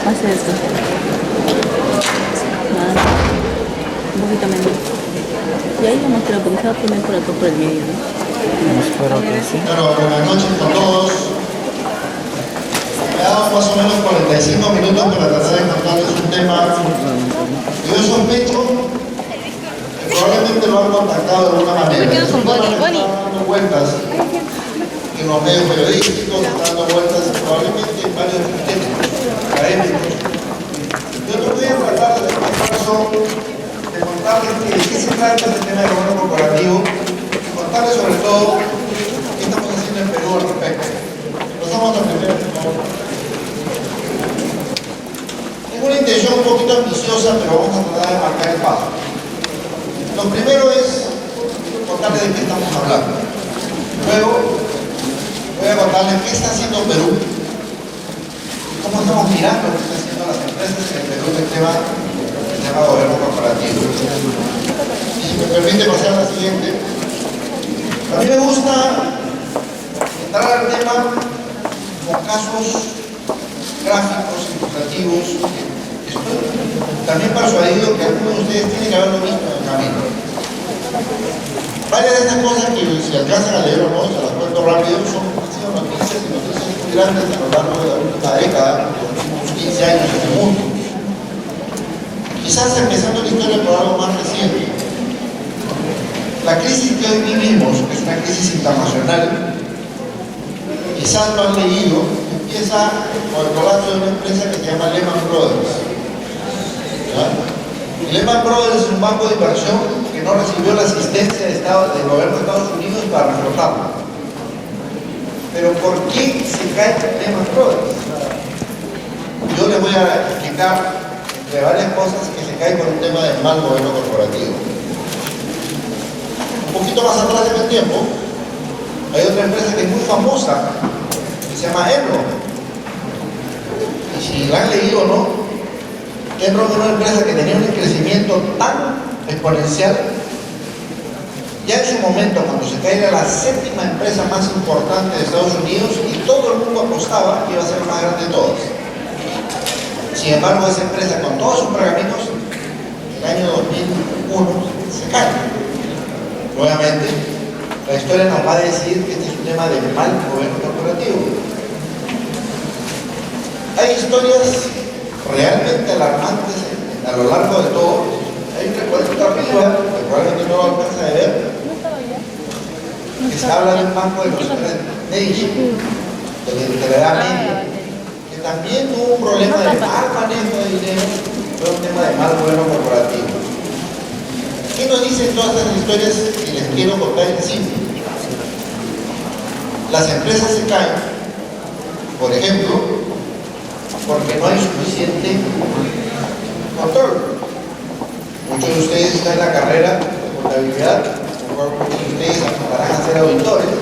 Hace eso. Más. Un poquito menos. Y ahí vamos a la porque se va a poner por acá por el medio, ¿no? Espero que sí. Bueno, buenas noches a todos. Me ha dado más o menos 45 minutos para tratar de contarles un tema que yo sospecho que probablemente lo han contactado de alguna manera. Me quedo con Bonnie. Está dando vueltas en los medios periodísticos, está dando vueltas probablemente en varios temas académicos. Yo te voy a tratar de hacer un esfuerzo de contarles de qué se trata este tema del gobierno corporativo, contarles sobre todo qué estamos haciendo en Perú al respecto. Pasamos a la primera, por favor. Tengo una intención un poquito ambiciosa, pero vamos a tratar de marcar el paso. Lo primero es contarles de qué estamos hablando. Luego voy a contarles qué está haciendo Perú y cómo estamos mirando lo que están haciendo las empresas en Perú en el tema gobierno corporativo. Y si me permite pasar a la siguiente. A mí me gusta entrar al tema con casos gráficos, ilustrativos. Estoy también persuadido que algunos de ustedes tienen que haberlo visto en el camino. Varias de estas cosas que si alcanzan a leer o no, se las cuento rápido, han sido noticias y noticias muy grandes a lo largo de la última década, de los últimos 15 años en el mundo. Quizás empezando la historia por algo más reciente. La crisis que hoy vivimos, que es una crisis internacional, quizás lo han leído, empieza con el colapso de una empresa que se llama Lehman Brothers. ¿Ya? Y Lehman Brothers es un banco de inversión que no recibió la asistencia del gobierno de Estados Unidos para reflotarlo. Pero ¿por qué se cae Lehman Brothers? Yo les voy a explicar entre varias cosas que se cae por un tema de mal gobierno corporativo. Un poquito más atrás en el tiempo, hay otra empresa que es muy famosa, que se llama Enron. Y si la han leído o no, Enron es una empresa que tenía un crecimiento tan exponencial. Ya en su momento, cuando se cae, era la séptima empresa más importante de Estados Unidos y todo el mundo apostaba que iba a ser la más grande de todas. Sin embargo, esa empresa, con todos sus pergaminos, en el año 2001 se cae. Nuevamente, la historia nos va a decir que este es un tema de mal gobierno corporativo. Hay historias realmente alarmantes a lo largo de todo. Hay un recuento arriba, que probablemente no lo alcanza de ver, que se habla de un banco de los Medici, de la Edad Media, que también tuvo un problema de mal manejo de dinero, fue un tema de mal gobierno corporativo. ¿Qué nos dicen todas estas historias que les quiero contar en simple? Las empresas se caen, por ejemplo, porque no hay suficiente control. Muchos de ustedes están en la carrera de contabilidad, muchos de ustedes apuntarán a ser auditores.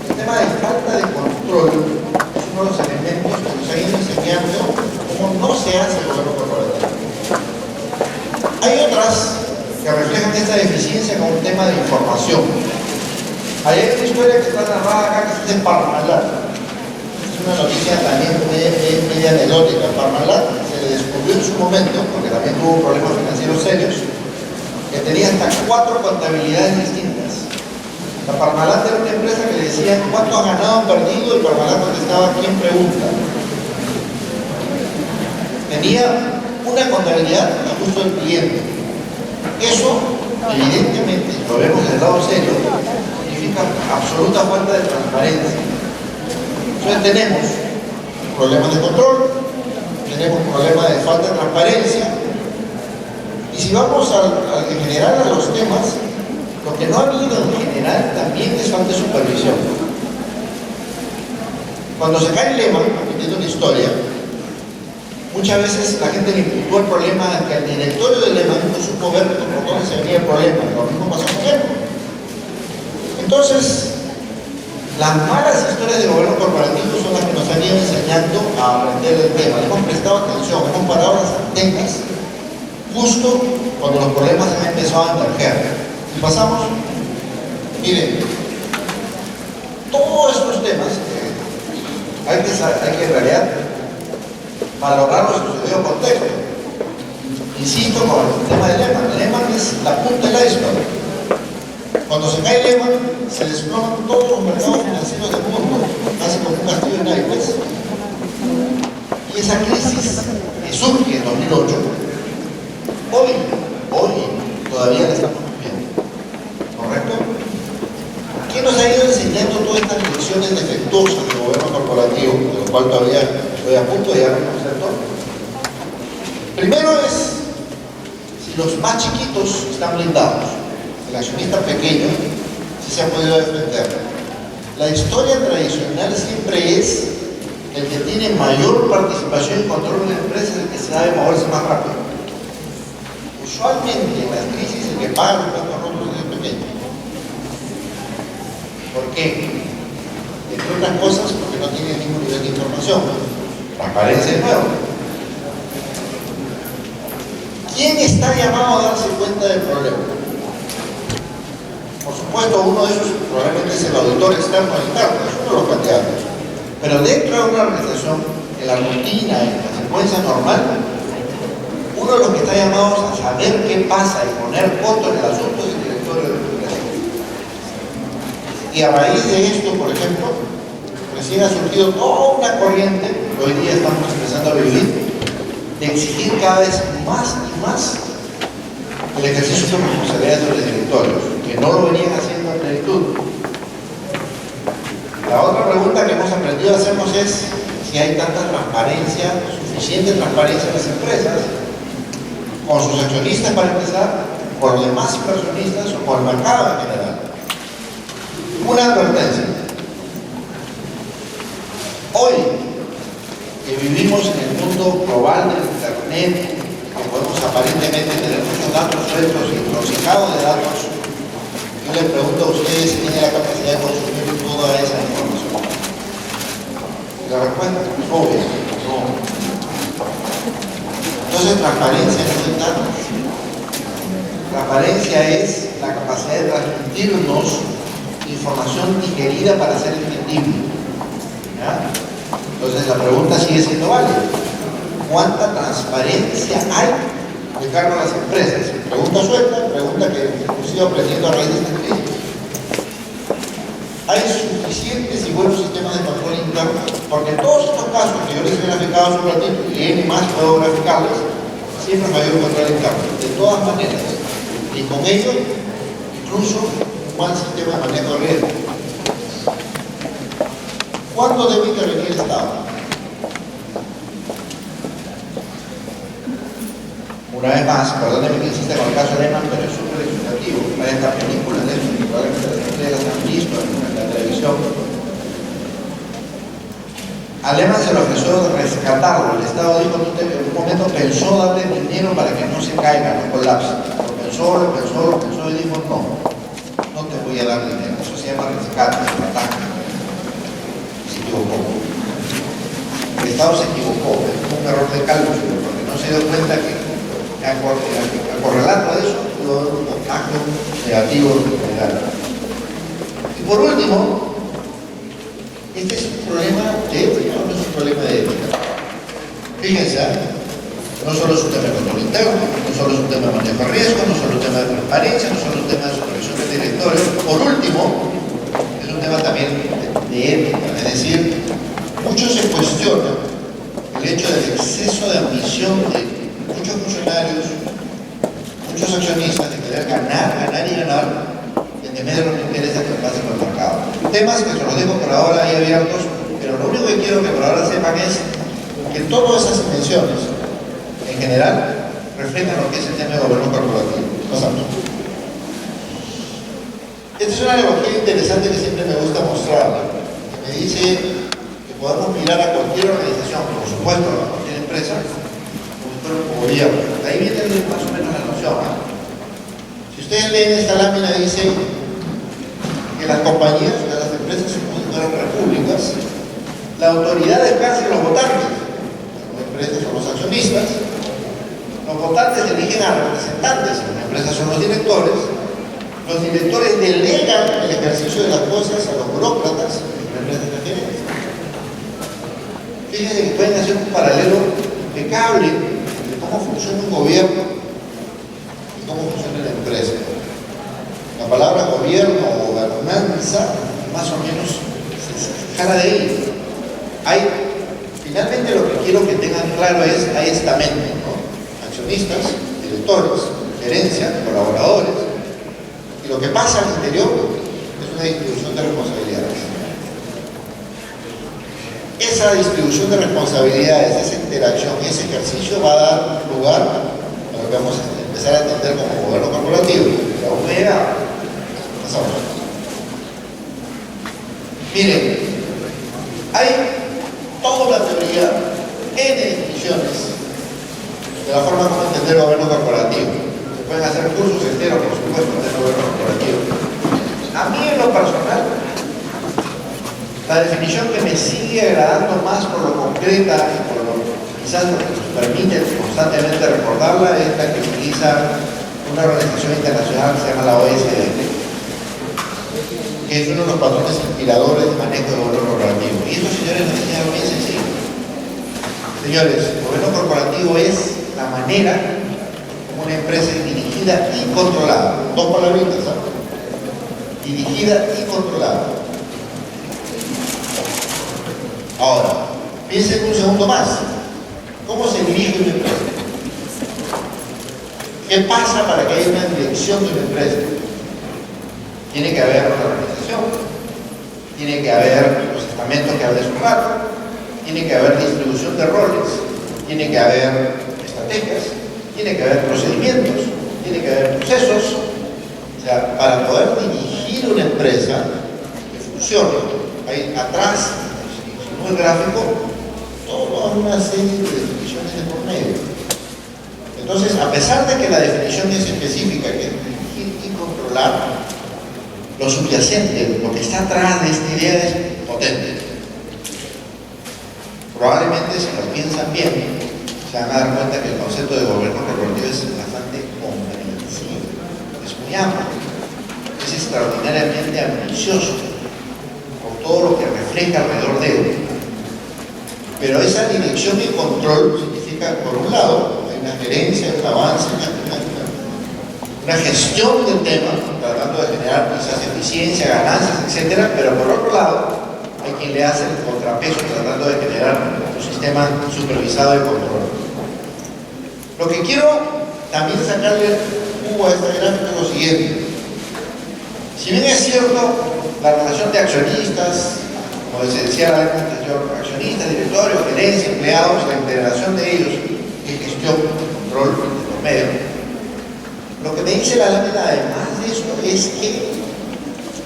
El tema de falta de control es uno de los elementos que nos han ido enseñando cómo no se hace el gobierno corporativo. Hay otras que reflejan esta deficiencia como un tema de información. Hay una historia que está narrada acá que se dice Parmalat. Es una noticia también media anecdótica. Parmalat se le descubrió en su momento, porque también tuvo problemas financieros serios, que tenía hasta 4 contabilidades distintas. La Parmalat era una empresa que le decían cuánto ha ganado o perdido, y Parmalat contestaba quién pregunta. Tenía una contabilidad a gusto del cliente. Eso, evidentemente, lo vemos del lado serio, significa absoluta falta de transparencia. Entonces tenemos problemas de control, tenemos problemas de falta de transparencia, y si vamos en general a los temas, lo que no ha habido en general también es falta de supervisión. Cuando se cae el Lehman, repitiendo la historia, muchas veces la gente le imputó el problema de que el directorio del Lehman no supo ver por dónde se venía el problema. Lo mismo pasó con Enron. Entonces, las malas historias del gobierno corporativo son las que nos han ido enseñando a aprender el tema. Hemos prestado atención, hemos parado las antenas justo cuando los problemas han empezado a emerger. Y pasamos, miren, todos estos temas hay que en realidad valorarlo en su debido contexto. Insisto con el tema de Lehman. Lehman es la punta del iceberg. Cuando se cae Lehman, se desploman todos los mercados financieros del mundo, casi como un castillo de naipes. Y esa crisis que surge en 2008, hoy todavía la estamos viviendo. ¿Correcto? ¿Qué nos ha ido enseñando todas estas lecciones defectuosas del gobierno corporativo, de lo cual todavía estoy a punto de llegar a un concepto? Primero es, si los más chiquitos están blindados, el accionista pequeño sí se ha podido defender. La historia tradicional siempre es el que tiene mayor participación y control de la empresa, es el que sabe moverse más rápido. Usualmente en las crisis el que paga los platos rotos es el pequeño. ¿Por qué? Entre otras cosas porque no tiene el mismo nivel de información. Transparencia de nuevo. ¿Quién está llamado a darse cuenta del problema? Por supuesto, uno de ellos probablemente es el auditor externo o interno, es uno de los candidatos. Pero dentro de una organización, en la rutina, en la secuencia normal, uno de los que está llamados a saber qué pasa y poner coto en el asunto es el director de la organización. Y a raíz de esto, por ejemplo, recién ha surgido toda una corriente, que hoy día estamos empezando a vivir, de exigir cada vez más y más el ejercicio de responsabilidades de los directorios, que no lo venían haciendo en plenitud. La otra pregunta que hemos aprendido a hacernos es si hay tanta transparencia, suficiente transparencia en las empresas, con sus accionistas para empezar, con los demás inversionistas o con el mercado en general. Una advertencia. Hoy, que vivimos en el mundo global del internet, que podemos aparentemente tener muchos datos sueltos y intoxicados de datos, yo les pregunto a ustedes si tienen la capacidad de consumir toda esa información. La respuesta es obvia, no. Entonces, transparencia no es datos. Transparencia es la capacidad de transmitirnos información digerida para ser entendible. ¿Ya? Entonces la pregunta sigue siendo válida. ¿Cuánta transparencia hay de cargo a las empresas? Pregunta suelta, pregunta que hemos ido aprendiendo a raíz de esta crisis. ¿Hay suficientes y buenos sistemas de control interno? Porque en todos estos casos que yo les he graficado hace un ratito y N más puedo graficarles, siempre hay mayor control interno, de todas maneras. Y con ello, incluso un buen sistema de manejo de riesgo. ¿Cuándo debe intervenir el Estado? Una vez más, perdónenme que insista con el caso de Lehman, pero es súper legislativo. Hay esta película de eso, que probablemente ustedes las han visto en la televisión. A Lehman se le ofreció rescatarlo. El Estado dijo en un momento, pensó darle dinero para que no se caiga, no colapse. Lo pensó y dijo no te voy a dar dinero. Eso se llama rescate, ataque. Se equivocó. El Estado se equivocó, es un error de cálculo, porque no se dio cuenta que al correlato de eso pudo haber un contagio negativo general. Y por último, este es un problema de ética, no es un problema de ética. Fíjense, no solo es un tema de control interno, no solo es un tema de manejo de riesgo, no solo es un tema de transparencia, no solo es un tema de supervisión de directores. Por último, es un tema también de ética, es decir, mucho se cuestiona el hecho del exceso de ambición de muchos funcionarios, muchos accionistas de querer ganar y ganar en medio de los intereses que pasan por el mercado. Temas que se los dejo por ahora ahí abiertos, pero lo único que quiero que por ahora sepan es que todas esas dimensiones, en general, reflejan lo que es el tema de gobierno corporativo. Pasamos. Esta es una analogía interesante que siempre me gusta mostrar, que me dice que podemos mirar a cualquier organización, por supuesto, a cualquier empresa, como gobierno. Ahí viene más o menos la noción. Si ustedes leen esta lámina, dice que las compañías, las empresas son como si fueran repúblicas, la autoridad descansa en los votantes. Las empresas son los accionistas, los votantes eligen a representantes, las empresas son los directores delegan el ejercicio de las cosas a los burócratas, las empresas de la gerencia. Fíjense que pueden hacer un paralelo impecable de cómo funciona un gobierno y cómo funciona la empresa. La palabra gobierno o gobernanza más o menos se jala de ahí. Finalmente lo que quiero que tengan claro es, hay estamentos, ¿no? Accionistas, directores, gerencia, colaboradores. Y lo que pasa al interior es una distribución de responsabilidades. Esa distribución de responsabilidades, esa interacción, ese ejercicio va a dar lugar a lo que vamos a empezar a entender como gobierno corporativo. Pero aún no llega. Pasamos. Miren, hay toda la teoría, N definiciones de la forma como entender el gobierno corporativo. Se pueden hacer cursos enteros, por supuesto, de gobierno corporativo. A mí, en lo personal, la definición que me sigue agradando más por lo concreta y por lo quizás lo que nos permite constantemente recordarla es la que utiliza una organización internacional que se llama la OSD, que es uno de los patrones inspiradores de manejo de gobierno corporativo. Y eso, señores, nos dice algo bien sencillo. Señores, el gobierno corporativo es la manera como una empresa es dirigida y controlada. Dos palabritas, ¿sabes? Dirigida y controlada. Ahora, piensen un segundo más. ¿Cómo se dirige una empresa? ¿Qué pasa para que haya una dirección de una empresa? Tiene que haber una organización, tiene que haber los estamentos que hablé hace un rato, tiene que haber distribución de roles, tiene que haber estrategias, tiene que haber procedimientos, tiene que haber procesos. O sea, para poder dirigir una empresa que funcione, hay atrás, el gráfico, toda una serie de definiciones de por medio. Entonces, a pesar de que la definición es específica, que es dirigir y controlar, lo subyacente, lo que está atrás de esta idea es potente. Probablemente, si lo piensan bien, se van a dar cuenta que el concepto de gobierno corporativo es bastante comprensivo, es muy amplio, es extraordinariamente ambicioso por todo lo que refleja alrededor de él. Pero esa dirección y control significa, por un lado, hay una gerencia, un avance, una gestión del tema, tratando de generar quizás eficiencia, ganancias, etc. Pero por otro lado, hay quien le hace el contrapeso tratando de generar un sistema supervisado de control. Lo que quiero también sacarle jugo a esta gráfica es lo siguiente. Si bien es cierto, la relación de accionistas, como se decía la vez anterior, accionistas, directorios, gerencia, empleados, la integración de ellos y gestión, control de los medios. Lo que me dice la lámina además de eso es que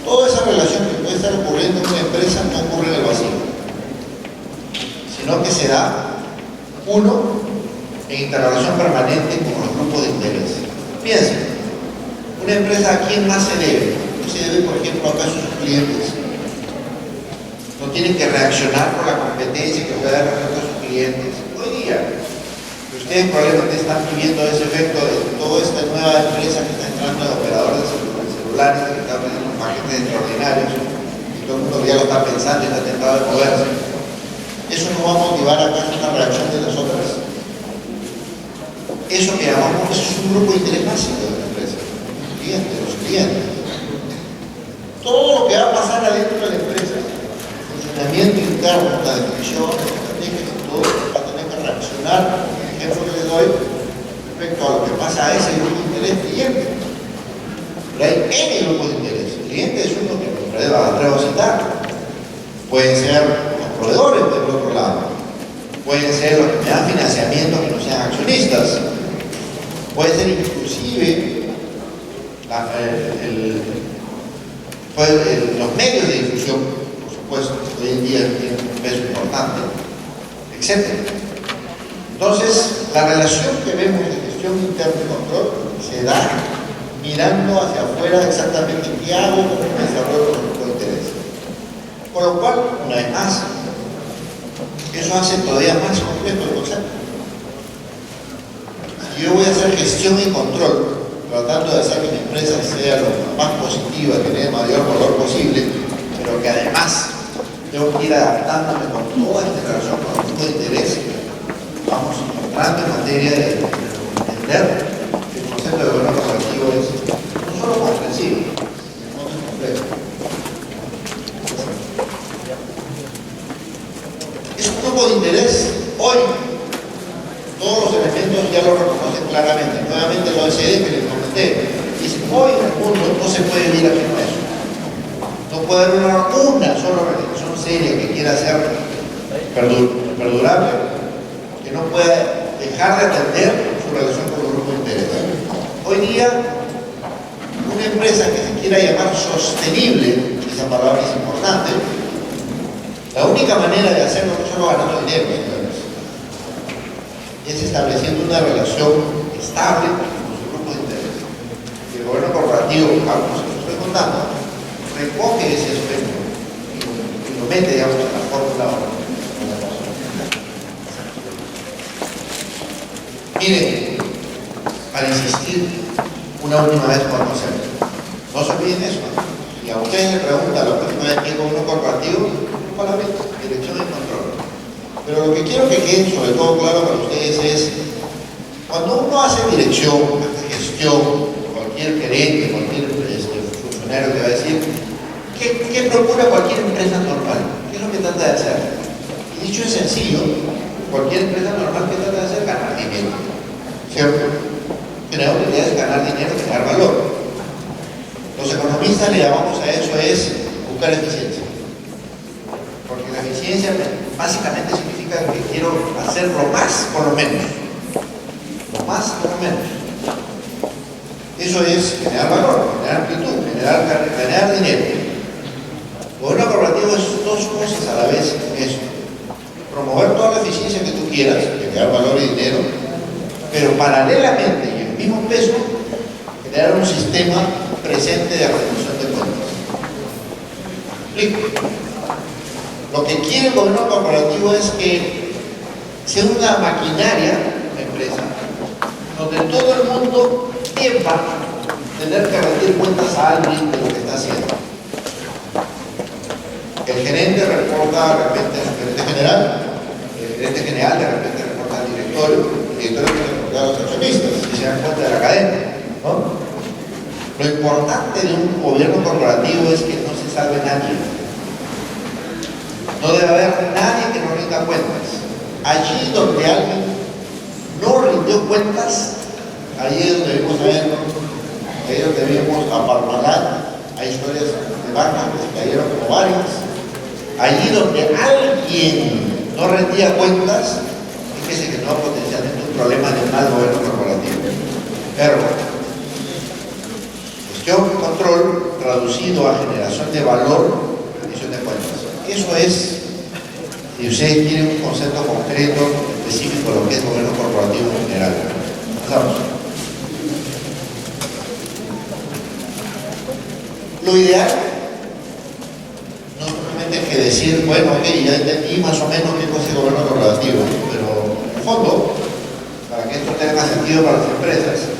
toda esa relación que puede estar ocurriendo en una empresa no ocurre en el vacío, sino que se da, uno, en interrelación permanente con los grupos de interés. Piensen, una empresa ¿a quién más se debe? No se debe, por ejemplo, acaso a sus clientes. No tienen que reaccionar por la competencia que puede dar respecto a sus clientes. Hoy día, ustedes probablemente están viviendo ese efecto de toda esta nueva empresa que está entrando de operadores de celulares, que está ofreciendo paquetes extraordinarios, y todo el mundo ya lo está pensando y está tentado de moverse. ¿Eso no va a motivar acaso una reacción de las otras? Eso que llamamos, eso es un grupo de interés básico de la empresa, los clientes. Todo lo que va a pasar adentro de la empresa, el funcionamiento interno, la definición, la estrategia, todo va a tener que reaccionar. El ejemplo que les doy respecto a lo que pasa a ese grupo de interés cliente. Pero hay N grupos de interés. El cliente es uno que me atrevo a citar. Pueden ser los proveedores del otro lado. Pueden ser los que me dan financiamiento que no sean accionistas. Puede ser inclusive los medios de difusión, por supuesto, hoy en día tienen un peso importante, etc. Entonces, la relación que vemos de gestión interna y control se da mirando hacia afuera exactamente qué hago con un desarrollo con grupo de interés. Con lo cual, una vez más, eso hace todavía más complejo el concepto. Si yo voy a hacer gestión y control, tratando de hacer que mi empresa sea lo más positiva, que tenga el mayor valor posible, pero que además tengo que ir adaptándome con toda esta relación con los grupos de interés, vamos entrando en materia de entender que el concepto de gobierno corporativo es no solo comprensivo, sino que es complejo. Es un grupo de interés. Hoy todos los elementos ya lo reconocen claramente. Nuevamente la OECD que les comenté dice: hoy en el mundo no se puede vivir aquí con eso. No puede haber una sola organización seria que quiera ser perdurable, que no pueda dejar de atender su relación con el grupo de interés. Hoy día, una empresa que se quiera llamar sostenible, esa palabra es importante, la única manera de hacerlo no solo ganando dinero, es estableciendo una relación estable con su grupo de interés. Y el gobierno corporativo, como se lo estoy contando, recoge ese aspecto y lo mete, digamos, en la fórmula. Miren, para insistir una última vez por concepto, no se olviden eso. Si a ustedes les preguntan la próxima vez qué es gobierno corporativo, solamente dirección y control. Pero lo que quiero que quede sobre todo claro para ustedes es, cuando uno hace dirección, hace gestión, cualquier gerente, cualquier funcionario que va a decir, ¿qué procura cualquier empresa normal? ¿Qué es lo que trata de hacer? Y dicho en sencillo, cualquier empresa normal que trata de hacer, ganar dinero. ¿Cierto? Generar utilidades, ganar dinero, generar valor. Los economistas le llamamos a eso es buscar eficiencia. Porque la eficiencia básicamente significa que quiero hacer lo más con lo menos. Lo más con lo menos. Eso es generar valor, generar amplitud, generar dinero. El gobierno corporativo es dos cosas a la vez. Eso. Promover toda la eficiencia que tú quieras, generar valor y dinero, pero paralelamente y en el mismo peso, generar un sistema presente de rendición de cuentas. ¿Explico? Lo que quiere el gobierno corporativo es que sea una maquinaria, una empresa, donde todo el mundo sepa tener que rendir cuentas a alguien de lo que está haciendo. El gerente reporta de repente al gerente general, el gerente general de repente reporta al directorio, el directorio tiene que reportar a los accionistas, y se dan cuenta de la cadena, ¿no? Lo importante de un gobierno corporativo es que no se salve nadie. No debe haber nadie que no rinda cuentas. Allí donde alguien no rindió cuentas, ahí es donde vimos a ver, ahí es donde vimos a Parmalat, hay historias de bancos que se cayeron como varias. Allí donde alguien no rendía cuentas, fíjese que no potencialmente un problema de mal gobierno corporativo. Pero gestión y control traducido a generación de valor, rendición de cuentas. Eso es, si ustedes quieren un concepto concreto, específico de lo que es gobierno corporativo en general. Pasamos. Lo ideal no solamente es que decir, bueno, ok, ya entendí más o menos qué cosa es gobierno corporativo, pero en el fondo, para que esto tenga sentido para las empresas,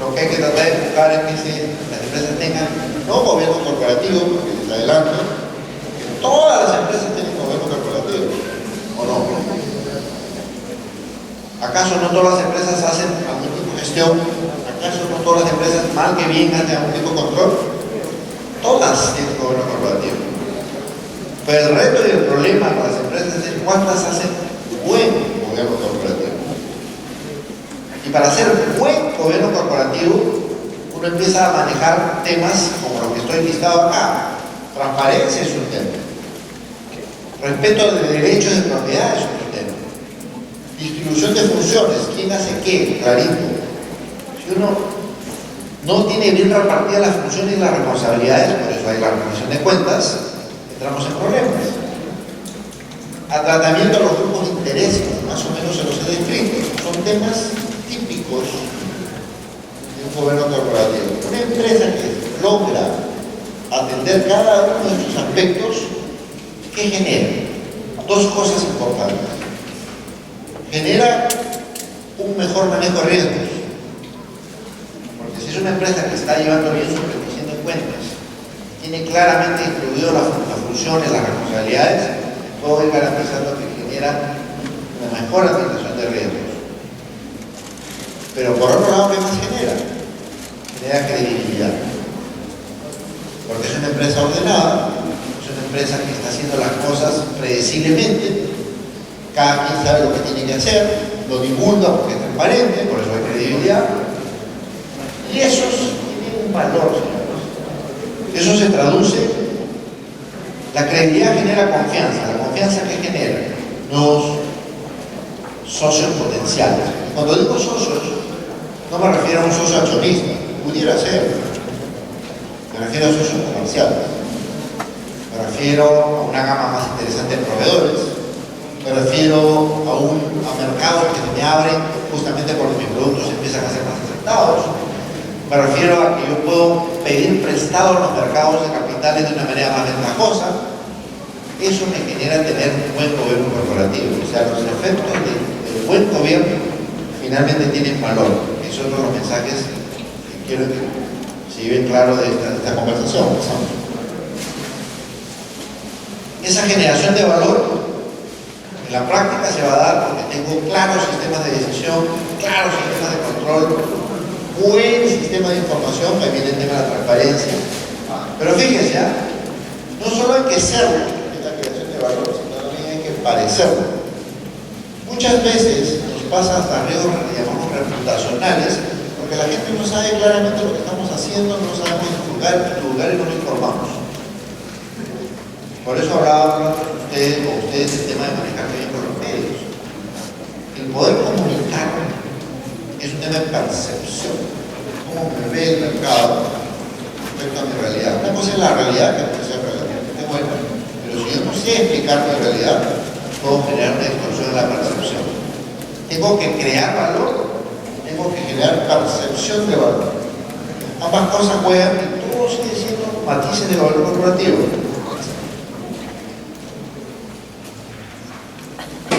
lo que hay que tratar de buscar es que las empresas tengan no gobierno corporativo, porque les adelanto, que todas las empresas tienen gobierno corporativo, ¿o no? ¿Acaso no todas las empresas hacen algún tipo de gestión? ¿Acaso no todas las empresas, mal que bien, hacen algún tipo de control? Todas tienen gobierno corporativo. Pero el reto y el problema para las empresas es cuántas hacen buen gobierno corporativo. Y para hacer buen gobierno corporativo, uno empieza a manejar temas como lo que estoy listado acá. Transparencia es un tema. Respeto de derechos de propiedad es otro tema. Distribución de funciones, quién hace qué, clarito. Si uno no tiene bien repartidas las funciones y las responsabilidades, por eso hay la rendición de cuentas, entramos en problemas. A tratamiento de los grupos de interés, más o menos se los he descrito, son temas típicos de un gobierno corporativo. Una empresa que logra atender cada uno de estos aspectos, ¿qué genera? Dos cosas importantes. Genera un mejor manejo de riesgos. Porque si es una empresa que está llevando bien su rendición de cuentas, tiene claramente distribuido las funciones, las responsabilidades, puedo ir garantizando que genera una mejor administración de riesgos. Pero por otro lado, ¿qué más genera? Genera credibilidad. Porque es una empresa ordenada, es una empresa que está haciendo las cosas predeciblemente, cada quien sabe lo que tiene que hacer, lo divulga porque es transparente, por eso hay credibilidad. Y eso tiene un valor, señores. Eso se traduce, la credibilidad genera confianza. ¿La confianza qué genera? Nuevos socios potenciales. Cuando digo socios, no me refiero a un socio accionista, pudiera ser. Me refiero a socios comerciales. Me refiero a una gama más interesante de proveedores. Me refiero a mercados que se me abren justamente porque mis productos empiezan a ser más aceptados. Me refiero a que yo puedo pedir prestado en los mercados de capitales de una manera más ventajosa. Eso me genera tener un buen gobierno corporativo. O sea, los efectos del buen gobierno finalmente tienen valor. Esos son los mensajes que quiero que se lleven claro de esta conversación. Esa generación de valor en la práctica se va a dar porque tengo claros sistemas de decisión, claros sistemas de control, buen sistema de información, que viene el tema de la transparencia. Pero fíjense, no solo hay que serlo en la creación de valor, sino también hay que parecerlo. Muchas veces nos pasa hasta riesgos que llamamos reputacionales, porque la gente no sabe claramente lo que estamos haciendo, no sabemos divulgar y no nos informamos. Por eso hablaba con ustedes el tema de manejar bien con los medios. El poder comunicar es un tema de percepción. Cómo me ve el mercado respecto a mi realidad. Una cosa es la realidad que puede ser relativamente buena, pero si yo no sé explicar mi realidad, puedo generar una distorsión de la percepción. Tengo que crear valor, tengo que generar percepción de valor. Ambas cosas juegan y todo sigue siendo matices de valor corporativo.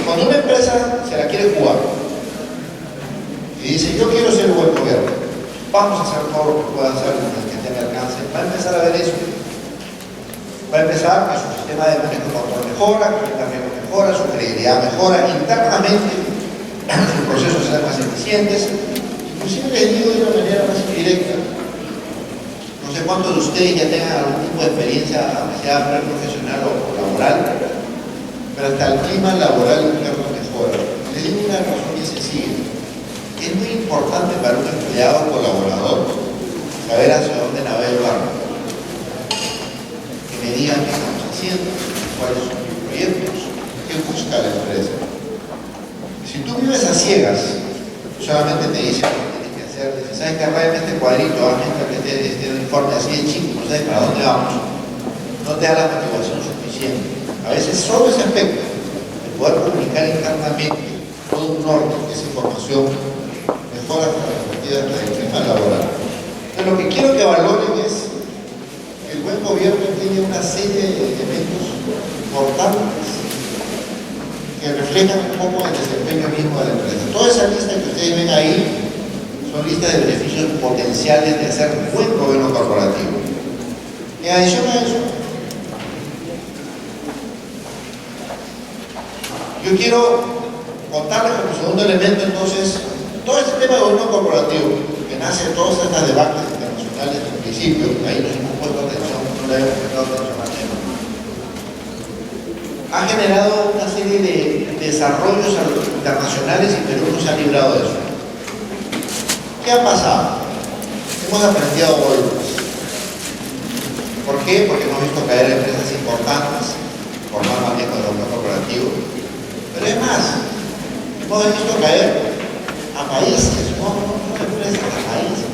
Cuando una empresa se la quiere jugar y dice, yo quiero ser un buen gobierno, vamos a hacer todo lo que pueda hacer en el que tenga alcance, va a empezar a ver eso. Va a empezar que su sistema de manejo de control mejora, que su riesgo mejora, su credibilidad mejora, internamente sus procesos sean más eficientes. Inclusive les digo de una manera más indirecta, no sé cuántos de ustedes ya tengan algún tipo de experiencia, aunque sea profesional o laboral, pero hasta el clima laboral interno mejora. Les digo una razón bien sencilla. Es muy importante para un empleado o colaborador saber hacia dónde navega el barco. Que me digan qué estamos haciendo, cuáles son mis proyectos, qué busca la empresa. Si tú vives a ciegas, solamente te dicen lo que tienes que hacer, dices, ¿sabes que arregla este cuadrito? Mientras que este informe así de chico, no sabes para dónde vamos. No te da la motivación suficiente. A veces solo ese aspecto, de poder comunicar internamente todo un norte, esa información, mejora la perspectiva del clima laboral. Pero lo que quiero que valoren es que el buen gobierno tiene una serie de elementos importantes que reflejan un poco el desempeño mismo de la empresa. Toda esa lista que ustedes ven ahí son listas de beneficios potenciales de hacer un buen gobierno corporativo. En adición a eso, yo quiero contarles como segundo elemento entonces todo este tema de gobierno corporativo que nace de todas estas debates internacionales en principio, ahí nos hemos puesto atención, no le hemos prestado atención al tema. Ha generado una serie de desarrollos internacionales y Perú no se ha librado de eso. ¿Qué ha pasado? Hemos aprendido hoy. ¿Por qué? Porque hemos visto caer empresas importantes por mal manejo del gobierno corporativo. Pero es más, hemos visto caer a países, no empresas, a países.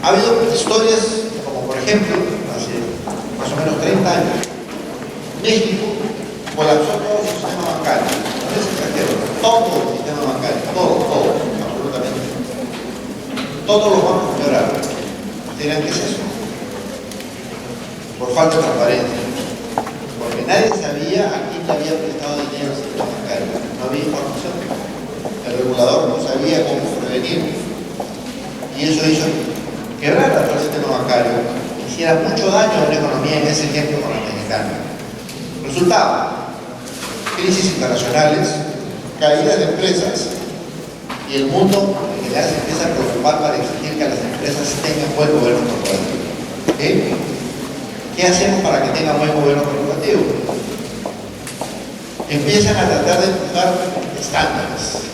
Ha habido historias como por ejemplo, hace más o menos 30 años, México colapsó todo su sistema bancario, no es extranjero, todo el sistema bancario, todo, absolutamente. Todos los bancos quebraron. ¿Dirán qué es eso? Por falta de transparencia. Porque nadie sabía a quién le había prestado dinero al sistema bancario. No había información. El regulador no sabía cómo prevenir. Y eso hizo quebrar a todo el sistema bancario. Hiciera mucho daño a una economía, en ese ejemplo con la mexicana. Resultado, crisis internacionales, caídas de empresas, y el mundo en general se empieza a preocupar para exigir que las empresas tengan buen gobierno corporativo. ¿Qué hacemos para que tengan buen gobierno corporativo? Empiezan a tratar de empujar estándares.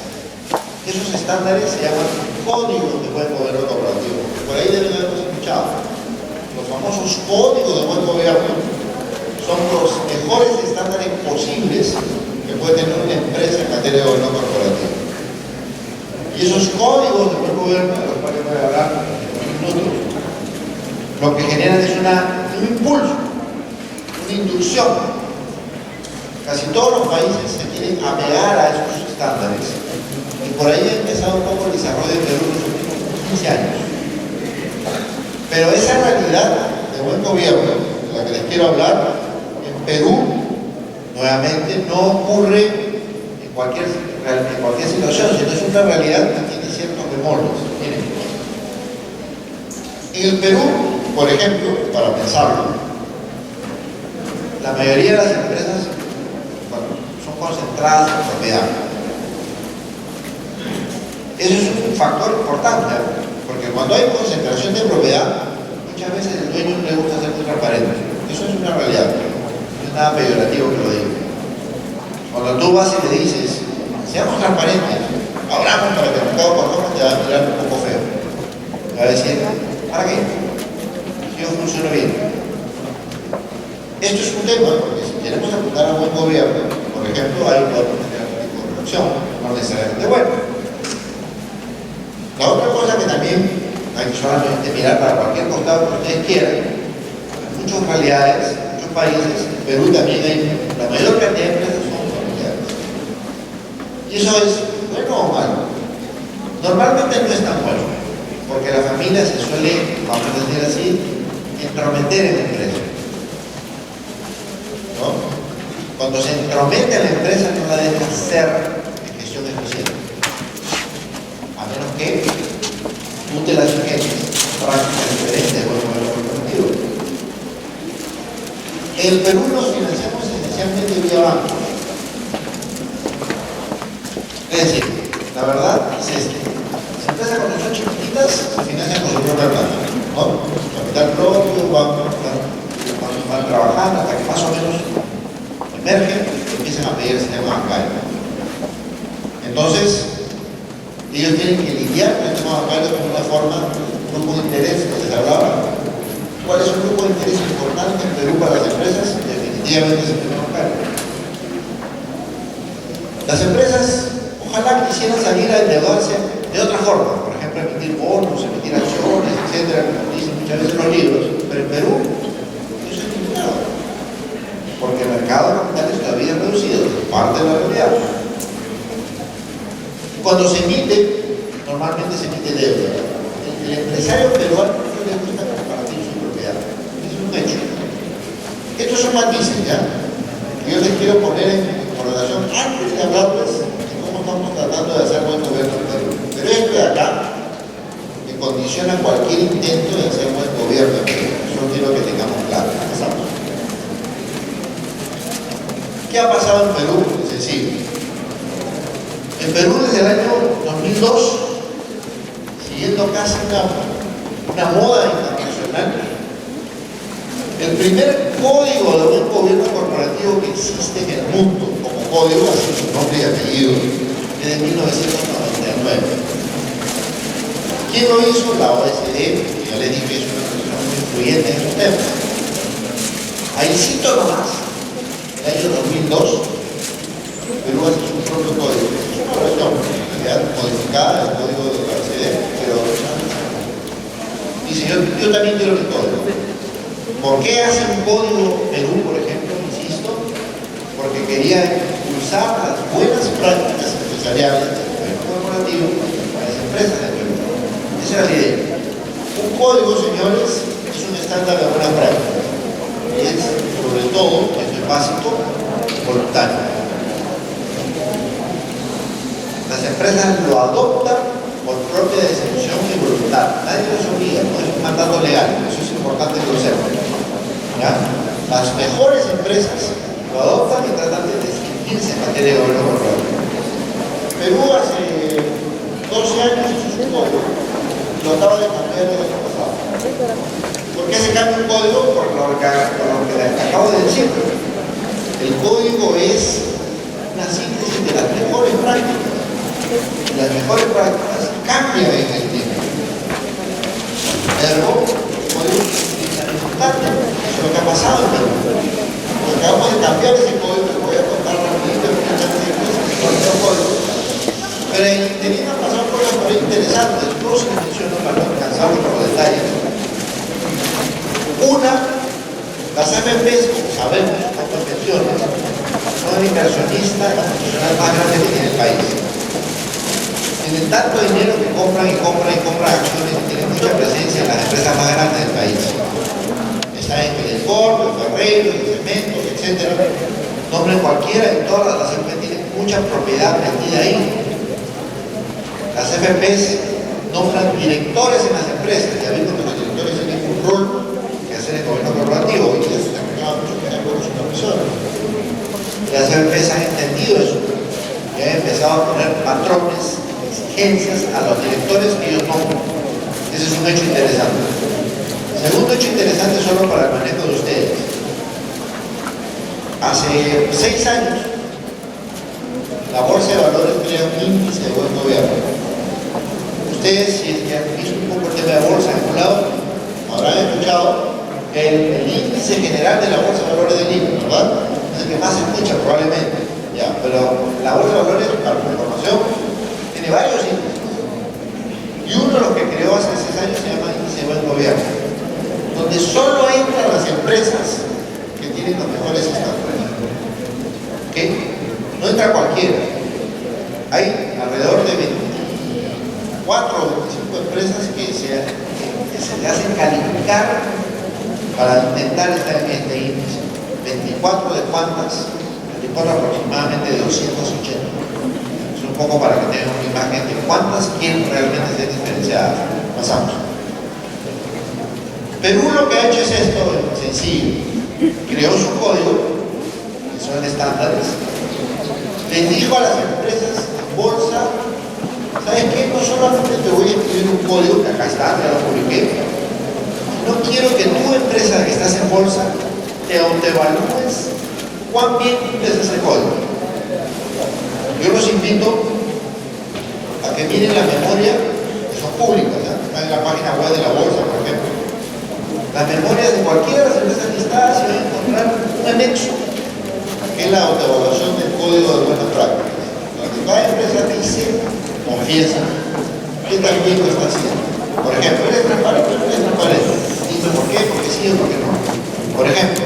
Esos estándares se llaman códigos de buen gobierno corporativo. Por ahí deben haberlos escuchado. Los famosos códigos de buen gobierno son los mejores estándares posibles que puede tener una empresa en materia de gobierno corporativo. Y esos códigos de buen gobierno, de los cuales voy a hablar en un minuto, lo que generan es un impulso, una inducción. Casi todos los países se quieren apegar a esos estándares. Y por ahí ha empezado un poco el desarrollo de Perú en los últimos 15 años. Pero esa realidad de buen gobierno, de la que les quiero hablar, en Perú, nuevamente, no ocurre en cualquier situación, sino es una realidad que tiene ciertos remolques. Miren, en el Perú, por ejemplo, para pensarlo, la mayoría de las empresas son concentradas en propiedad. Eso es un factor importante, porque cuando hay concentración de propiedad, muchas veces el dueño no le gusta ser muy transparente. Eso es una realidad, no es nada peyorativo que lo diga. Cuando tú vas y le dices, seamos transparentes, hablamos para que el mercado conozca, te va a mirar un poco feo. Te va a decir, ¿para qué? Si yo funciono bien. Esto es un tema, porque si queremos apuntar a buen gobierno, por ejemplo, hay un tipo de corrupción, no necesariamente bueno. La otra cosa que también hay que solamente mirar para cualquier costado que ustedes quieran, en muchas realidades, en muchos países, en Perú también hay la mayor cantidad de empresas son familiares. ¿Y eso es bueno o malo? Normalmente no es tan bueno, porque la familia se suele, vamos a decir así, entrometer en la empresa. ¿No? Cuando se entromete a la empresa no la deja hacer en gestión eficiente. A menos que tú te las sujetes prácticas diferentes de buen gobierno corporativo. En el Perú nos financiamos esencialmente vía bancos. Es decir, la verdad es esta. Las empresas cuando son chiquititas se financian con su propia plata, ¿no? Capital propio, bancos van trabajando hasta que más o menos emergen y empiezan a pedir el sistema bancario. Entonces, ellos tienen que lidiar con el sistema bancario de una forma, un grupo de interés que les hablaba. ¿Cuál es un grupo de interés importante en Perú para las empresas? Definitivamente es el sistema bancario. Las empresas ojalá quisieran salir a endeudarse de otra forma, por ejemplo, emitir bonos, emitir acciones, etcétera, como dicen muchas veces los libros, pero en Perú eso es limitado, porque el mercado de capitales todavía es reducido, es parte de la realidad. Cuando se emite, normalmente se emite deuda. El empresario peruano no le gusta compartir su propiedad. Es un hecho. Estos son matices, ¿ya? Que yo les quiero poner en correlación antes de hablarles de cómo estamos tratando de hacer buen gobierno en Perú. Pero esto de acá que condiciona cualquier intento de hacer buen gobierno en Perú. Eso quiero que tengamos claro. Empezamos. ¿Qué ha pasado en Perú? Es sencillo. En Perú desde el año 2002, siguiendo casi una moda internacional, el primer código de buen gobierno corporativo que existe en el mundo, como código, así su nombre y apellido, es de 1999. ¿Quién lo hizo? La OECD, que ya les dije que es una persona muy influyente en esos temas. Ahí cito nomás, el año 2002, Perú hace su propio código. Es una versión modificada del código de la OECD, pero dice, yo también quiero el código. ¿Por qué hace un código Perú, por ejemplo? Insisto, porque quería impulsar las buenas prácticas empresariales del gobierno corporativo para las empresas de Perú. Esa era la idea. Un código, señores, es un estándar de buena práctica. Y es, sobre todo, esto es básico, voluntario. Las empresas lo adoptan por propia decisión y voluntad. Nadie los obliga, no es un mandato legal, eso es importante que lo sepan. ¿Ya? Las mejores empresas lo adoptan y tratan de distinguirse en materia de gobierno corporativo. Perú hace 12 años hizo su código, lo acaba de cambiar el año pasado. ¿Por qué se cambia un código? Por lo que acabo de decir. El código es una síntesis de las mejores prácticas. Y las mejores prácticas cambian en el tiempo. Ergo, el código es resultante. Eso es lo que ha pasado en Perú. Acabamos de cambiar ese código, les voy a contar rapidito el código. Pero en el interín han pasado cosas muy interesantes. No se mencionó para no alcanzarlo por los detalles. Una, las AFPs, como sabemos, estas pensiones, son el inversionista institucional más grande que tiene el país. Tienen tanto dinero que compran y compran y compran acciones y tienen mucha presencia en las empresas más grandes del país. Está en el Ford, el Ferreiro, el Cemento, etc. Nombren cualquiera y todas las AFP tienen mucha propiedad metida ahí. Las AFPs nombran directores en las empresas. Ya vimos que los directores tienen un rol que hacer el gobierno corporativo y que se terminaba mucho que con los supervisores. Las AFPs han entendido eso y han empezado a poner patrones, exigencias a los directores que ellos nombran. Ese es un hecho interesante. Segundo hecho interesante, solo para el manejo de ustedes. Hace 6 años, la Bolsa de Valores crea un índice de buen gobierno. Ustedes, si es que han visto un poco el tema de bolsa en un lado, habrán escuchado que el índice general de la Bolsa de Valores de Lima, ¿verdad? Es el que más se escucha probablemente, ¿ya? Pero la Bolsa de Valores, para su información, tiene varios índices. Y uno de los que creó hace 6 años se llama índice de buen gobierno, donde solo entran las empresas que tienen los mejores estándares. ¿Ok? No entra cualquiera. Hay alrededor de 24 o 25 empresas que se le hacen calificar para intentar estar en este índice. 24 de cuántas, 24 aproximadamente de 280. Es un poco para que tengan una imagen de cuántas quieren realmente ser diferenciadas. Pasamos. Perú lo que ha hecho es esto, sencillo. Creó su código, que son estándares. Les dijo a las empresas en bolsa, ¿sabes qué? No solamente te voy a escribir un código, que acá está, ya lo publiqué. No quiero que tu empresa que estás en bolsa te autoevalúes cuán bien cumples ese código. Yo los invito a que miren la memoria, que son públicas, ¿ya? Están en la página web de la bolsa, por ejemplo. Las memorias de cualquiera de las empresas listadas se van a encontrar un anexo, que es la autoevaluación del código de buenas prácticas. Donde cada empresa dice, confiesa, que también lo está haciendo. Por ejemplo, ¿eres transparente? ¿Eres transparente? Dime por qué, porque sí o por qué no. Por ejemplo,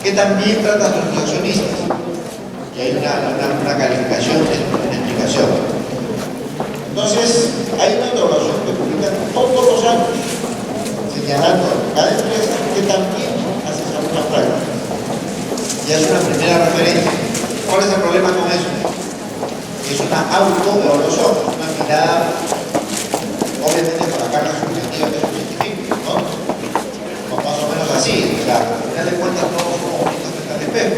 ¿qué también tratas a los accionistas? Y hay una calificación, una explicación. Entonces, hay una evaluación que publican todos los años, señalando a cada empresa que también hace algunas prácticas. Ya es una primera referencia. ¿Cuál es el problema con eso? Es una autoevaluación, una mirada, obviamente con la carga subjetiva que se justifica, ¿no? Más o menos así. O sea, al final de cuentas todos somos bonitos que están de espejo.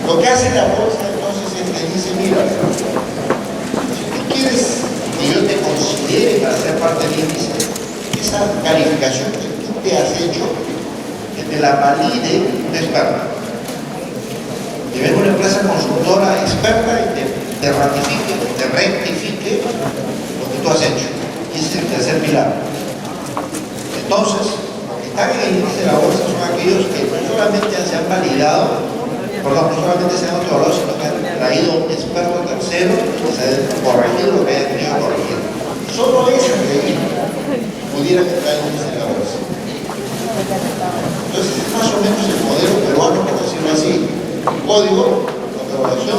Lo que hace la bolsa entonces es que dice, mira, si tú quieres que yo te considere para ser parte del índice, esa calificación que tú te has hecho, que te la valide un experto. Que venga una empresa consultora experta y te ratifique, te rectifique lo que tú has hecho. Y ese es el tercer pilar. Entonces, los que están en el índice de la bolsa son aquellos que no solamente se han validado, no solamente se han autoevaluado, sino que han traído un experto tercero que se ha corregido lo que haya tenido que corregir. Solo ese que pudiera entrar en el índice de la bolsa. Entonces, es más o menos el modelo peruano, por decirlo así. Código, autoevaluación,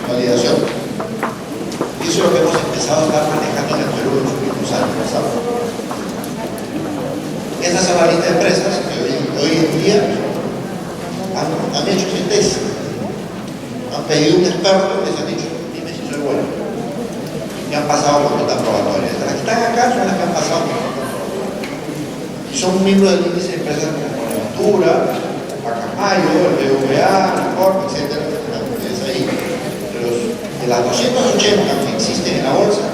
validación. Y eso es lo que hemos empezado a estar manejando en el Perú en los últimos años pasados. Estas son la lista de empresas que hoy en día han hecho sentencia. Han pedido un experto y les han dicho, dime si soy bueno. Y han pasado por notas probatorias. Las que están acá son las que han pasado por notas probatorias. Y son miembros del índice de empresas como Buenaventura, Pacamayo, el BVA, el Corp, etc. las 280 que existen en la bolsa,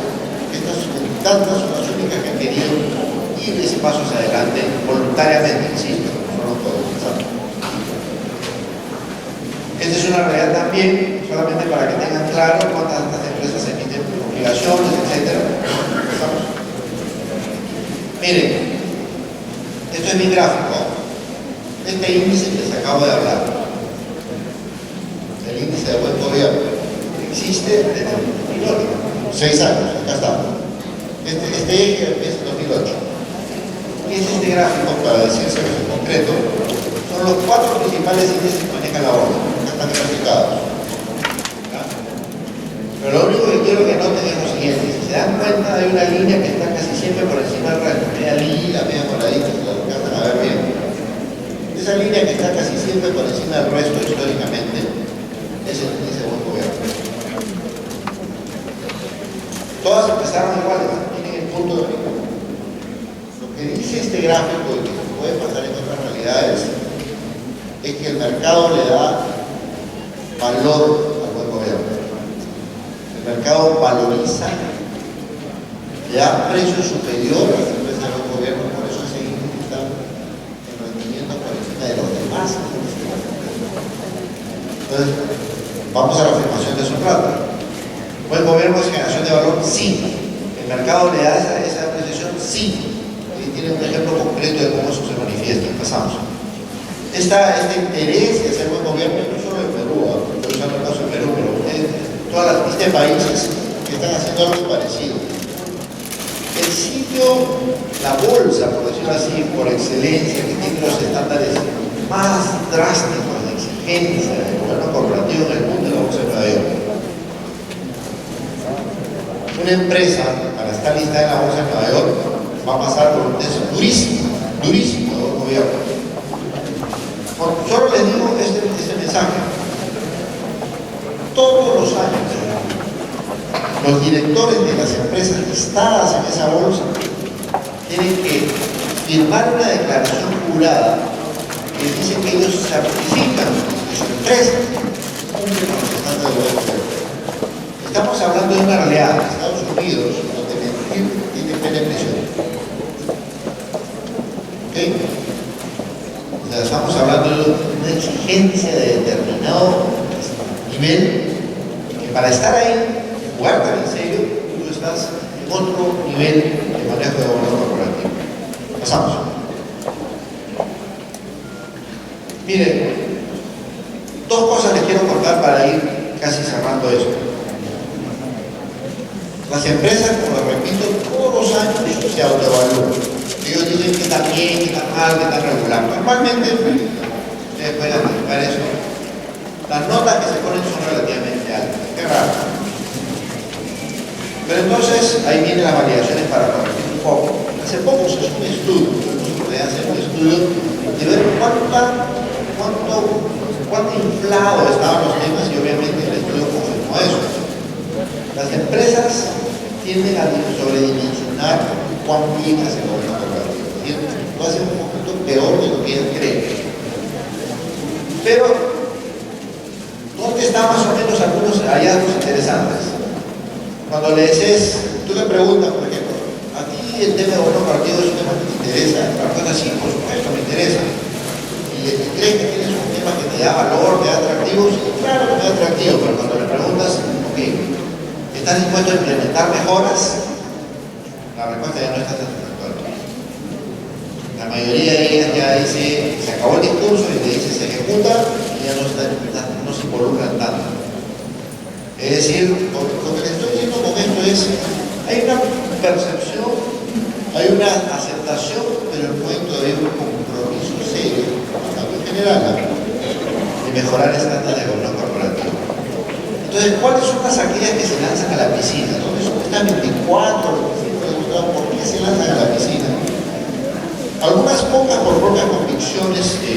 estas tantas son las únicas que han querido ir ese paso hacia adelante voluntariamente, insisto, no lo puedo pensar. Esta es una realidad también, solamente para que tengan claro cuántas de estas empresas emiten obligaciones, etc. Miren, esto es mi gráfico. Este índice que les acabo de hablar, el índice de buen gobierno, existe desde el 2008, 6 años, acá está. Este eje es 2008. ¿Qué es este gráfico? Para decírselos en concreto, son los 4 principales índices que manejan la bolsa, que están graficados. Pero lo único que quiero que noten es lo siguiente: si se dan cuenta, hay una línea que está casi siempre por encima del resto, media lila, media moradita, si lo alcanzan a ver bien. Esa línea que está casi siempre por encima del resto históricamente es el índice de buen gobierno. Todas empezaron iguales, tienen el punto de origen. Lo que dice este gráfico, y que puede pasar en otras realidades, es que el mercado le da valor al buen gobierno. El mercado valoriza, le da precio superior a las empresas del buen gobierno, por eso ese índice está en rendimiento por encima de los demás. Entonces, vamos a la afirmación de su plata. ¿Buen gobierno es generación de valor? Sí. ¿El mercado le da esa apreciación? Sí. Y tiene un ejemplo concreto de cómo eso se manifiesta. Empezamos. Este interés de hacer buen gobierno, no solo en Perú, estoy usando el caso de Perú, pero todas las listas de países que están haciendo algo parecido. El sitio, la bolsa, por decirlo así, por excelencia, que tiene los estándares más drásticos de exigencia del gobierno corporativo en el mundo, es la bolsa de Nueva York. Una empresa, para estar listada en la bolsa de Nueva York, va a pasar por un test durísimo, durísimo del gobierno. Solo les digo este mensaje. Todos los años, los directores de las empresas listadas en esa bolsa tienen que firmar una declaración jurada que dice que ellos certifican que su empresa cumple con los estándares del gobierno. Estamos hablando de una realidad en Estados Unidos donde mentir tiene pena de prisión. ¿Ok? O sea, estamos hablando de una exigencia de determinado nivel que para estar ahí, jugar tan en serio, tú estás en otro nivel de manejo de gobierno corporativo. Pasamos. Miren, dos cosas les quiero contar para ir casi cerrando esto. Las empresas, como repito, todos los años se autoevalúan. Ellos dicen que está bien, que está mal, que está regular. Normalmente, ustedes pueden anticipar eso, las notas que se ponen son relativamente altas. Qué raro. Pero entonces, ahí vienen las validaciones para corregir un poco. Hace poco se hizo un estudio, se hacer un estudio de ver cuánto inflado estaban los temas, y obviamente el estudio confirmó eso. Las empresas tienden a sobredimensionar cuán bien hace el gobierno corporativo. Lo hacen un poquito peor de lo que ellos creen. Pero, ¿dónde están más o menos algunos hallazgos interesantes? Cuando le dices, tú le preguntas, por ejemplo, ¿a ti el tema de gobierno corporativo es un tema que te interesa? La persona sí, por supuesto, me interesa. ¿Y crees que tienes un tema que te da valor, te da atractivo? Sí, claro que me da atractivo, pero cuando le preguntas, ok, ¿estás dispuesto a implementar mejoras? La respuesta ya no está satisfactoria. La mayoría de ellas ya dice, se acabó el discurso y te dice se ejecuta y ya no se involucran tanto. Es decir, lo que les estoy diciendo con esto es, hay una percepción, hay una aceptación, pero el momento de un compromiso serio, en general, de mejorar el estándar de gobierno corporativo. Entonces, ¿cuáles son las aquellas que se lanzan a la piscina? ¿Dónde son estas 24, 25 de Gustavo? ¿Por qué se lanzan a la piscina? Algunas pocas por propias convicciones de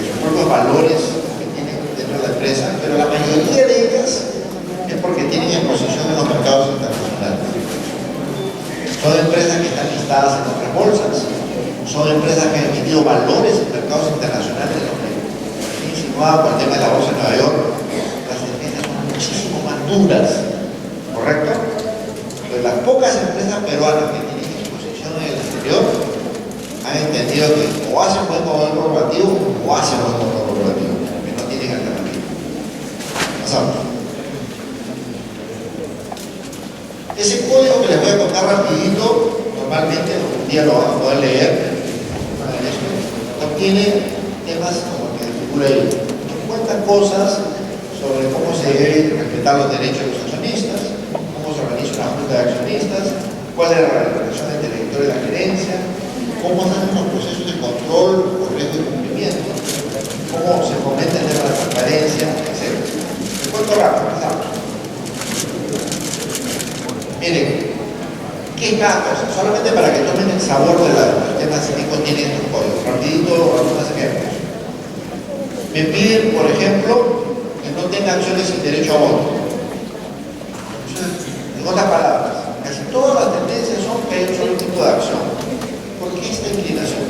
sus propios valores que tienen dentro de la empresa, pero la mayoría de ellas es porque tienen exposición en los mercados internacionales. Son empresas que están listadas en otras bolsas, son empresas que han emitido valores en mercados internacionales, lo que insinuaba con el tema de la bolsa de Nueva York. Las empresas son muchísimo más duras, ¿correcto? Pues las pocas empresas peruanas que tienen exposición en el exterior han entendido que o hacen buen control corporativo o hacen buen control corporativo, que no tienen alternativa. Pasamos. Ese código que les voy a contar rapidito, normalmente un día lo van a poder leer, contiene temas como el que articula ahí. Cuenta cosas sobre cómo se deben respetar los derechos de los accionistas, cómo se organiza una junta de accionistas, cuál es la relación entre el director y la gerencia, cómo se hacen los procesos de control por riesgo de cumplimiento, cómo se fomenta el tema de la transparencia, etc. Les cuento rápido, empezamos. Miren, ¿qué es cada cosa? Solamente para que tomen el sabor de los temas que contienen estos códigos. Rapidito, algunos ejemplos. Me piden, por ejemplo, que no tenga acciones sin derecho a voto. En otras palabras, casi todas las tendencias son que hay un solo tipo de acción. ¿Por qué esta inclinación?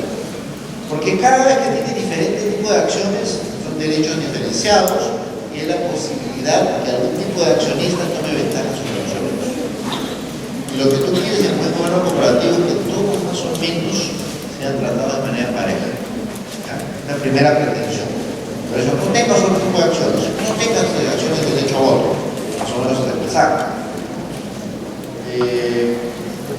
Porque cada vez que tiene diferentes tipos de acciones, son derechos diferenciados y hay la posibilidad que algún tipo de accionista tome ventaja sobre los otros. Y lo que tú quieres en buen gobierno corporativo es que todos más o menos sean tratados de manera pareja. La primera pretensión. Por eso no tengas otro tipo de acciones, no tengas acciones de derecho a voto, más o menos de pensar.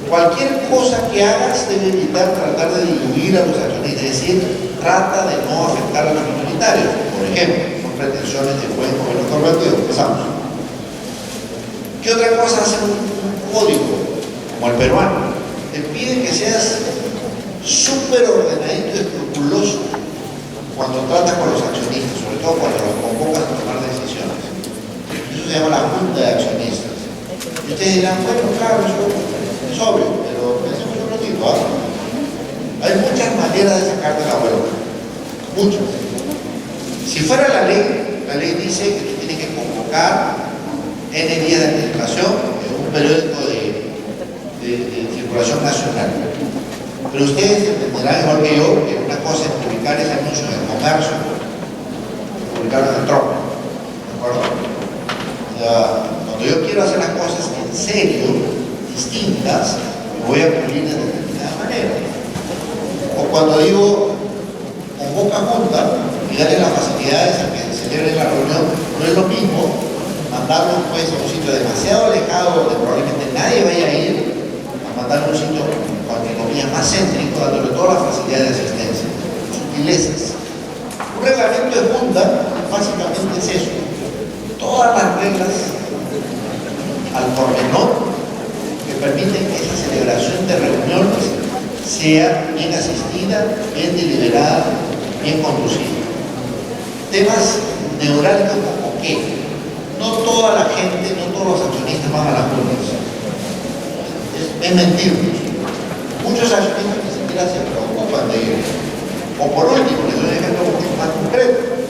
Cualquier cosa que hagas debe evitar tratar de diluir a los accionistas, es decir, trata de no afectar a los minoritarios. Por ejemplo, son pretensiones de buen gobierno corporativo. Empezamos. ¿Qué otra cosa hace un código como el peruano? Te pide que seas súper ordenadito y escrupuloso cuando tratas con los accionistas, sobre todo cuando los convocas a tomar decisiones. Eso se llama la junta de accionistas. Y ustedes dirán, bueno, claro, eso es obvio, pero pensemos un ratito, ¿ah? Hay muchas maneras de sacarte la vuelta. Muchas. Si fuera la ley dice que tú tienes que convocar N días de administración en un periódico de circulación nacional. Pero ustedes entenderán igual que yo que una cosa es publicar ese anuncio en el comercio, publicarlo en el tronco. ¿De acuerdo? O sea, cuando yo quiero hacer las cosas en serio, distintas, me voy a pulir de determinada manera. O cuando digo convoca junta y darle las facilidades a que se celebre la reunión, no es lo mismo mandarlo pues a un sitio demasiado alejado donde probablemente nadie vaya a ir, a mandarlo a un sitio con economía más céntrico, dándole todas las facilidades de asistencia, sutilezas. Un reglamento de junta básicamente es eso, todas las reglas al pormenor que permiten que esa celebración de reuniones sea bien asistida, bien deliberada, bien conducida. Temas neurálgicos como qué. No toda la gente, no todos los accionistas van a las juntas. Es mentir. Muchos accionistas ni siquiera se preocupan de ello. O por último, les doy un ejemplo mucho más concreto.